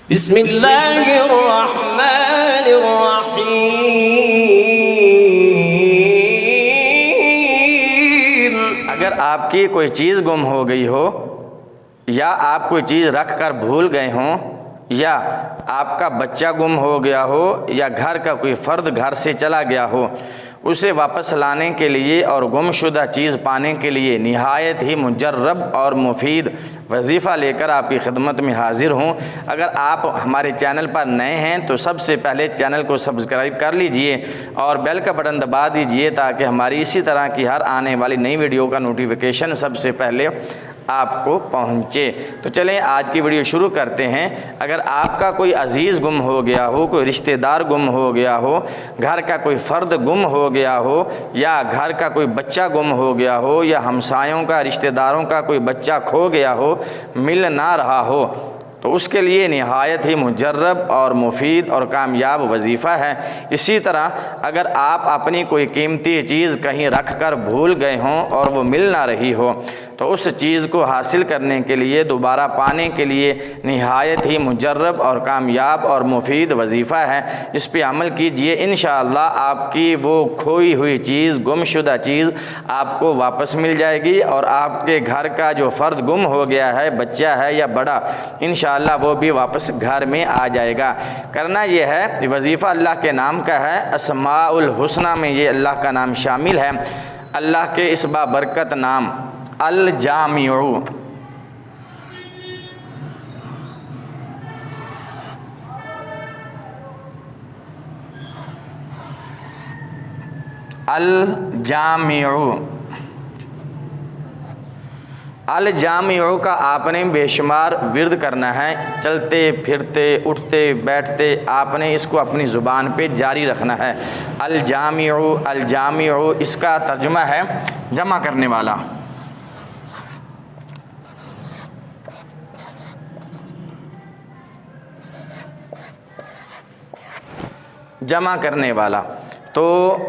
बिस्मिल्लाहिर्रहमानिर्रहीम। अगर आपकी कोई चीज़ गुम हो गई हो या आप कोई चीज़ रख कर भूल गए हों या आपका बच्चा गुम हो गया हो या घर का कोई फ़र्द घर से चला गया हो, उसे वापस लाने के लिए और गुमशुदा चीज़ पाने के लिए निहायत ही मुजर्रब और मुफीद वजीफ़ा लेकर आपकी खिदमत में हाज़िर हूँ। अगर आप हमारे चैनल पर नए हैं तो सबसे पहले चैनल को सब्सक्राइब कर लीजिए और बेल का बटन दबा दीजिए ताकि हमारी इसी तरह की हर आने वाली नई वीडियो का नोटिफिकेशन सबसे पहले आपको पहुँचे। तो चलें आज की वीडियो शुरू करते हैं। अगर आपका कोई अज़ीज़ गुम हो गया हो, कोई रिश्तेदार गुम हो गया हो, घर का कोई फ़र्द गुम हो गया हो या घर का कोई बच्चा गुम हो गया हो या हमसायों का रिश्तेदारों का कोई बच्चा खो गया हो, मिल ना रहा हो, तो उसके लिए निहायत ही मुजर्रब और मुफीद और कामयाब वजीफ़ा है। इसी तरह अगर आप अपनी कोई कीमती चीज़ कहीं रख कर भूल गए हों और वो मिल ना रही हो, तो उस चीज़ को हासिल करने के लिए दोबारा पाने के लिए निहायत ही मुजर्रब और कामयाब और मुफीद वजीफ़ा है। इस पर अमल कीजिए, इंशाअल्लाह आपकी वो खोई हुई चीज़, गुमशुदा चीज़ आपको वापस मिल जाएगी और आपके घर का जो फ़र्द गुम हो गया है, बच्चा है या बड़ा, इंशाअल्लाह वो भी वापस घर में आ जाएगा। करना यह है, वजीफ़ा अल्लाह के नाम का है, अस्माउल हुस्ना में ये अल्लाह का नाम शामिल है। अल्लाह के इस बाबरकत नाम अल जामिउ, अल जामिउ, अल जामिउ का आपने बेशुमार विर्द करना है। चलते फिरते उठते बैठते आपने इसको अपनी ज़ुबान पे जारी रखना है। अल जामिउ, अल जामिउ, इसका तर्जुमा है जमा करने वाला। जमा करने वाला। तो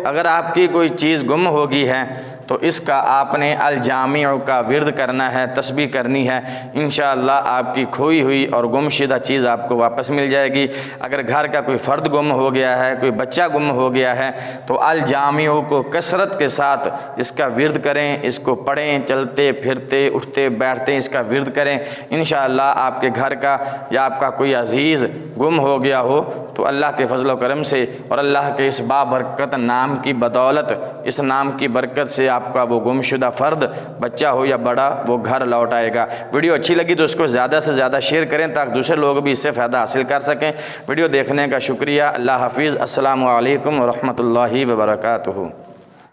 अगर आपकी कोई चीज़ गुम होगी है तो इसका आपने अल जामिउ का विर्द करना है, तस्बीह करनी है। इंशाअल्लाह आपकी खोई हुई और गुमशुदा चीज़ आपको वापस मिल जाएगी। अगर घर का कोई फ़र्द गुम हो गया है, कोई बच्चा गुम हो गया है, तो अल जामिउ को कसरत के साथ इसका विर्द करें, इसको पढ़ें, चलते फिरते उठते बैठते इसका विर्द करें। इंशाअल्लाह आपके घर का या आपका कोई अज़ीज़ गुम हो गया हो तो अल्लाह के फजल व करम से और अल्लाह के इस बाबरकत नाम की बदौलत, इस नाम की बरकत से आपका वो गुमशुदा फ़र्द, बच्चा हो या बड़ा, वो घर लौट आएगा। वीडियो अच्छी लगी तो उसको ज़्यादा से ज़्यादा शेयर करें ताकि दूसरे लोग भी इससे फ़ायदा हासिल कर सकें। वीडियो देखने का शुक्रिया। अल्लाह हाफिज़। अस्सलामु अलैकुम व रहमतुल्लाहि व बरकातुहू।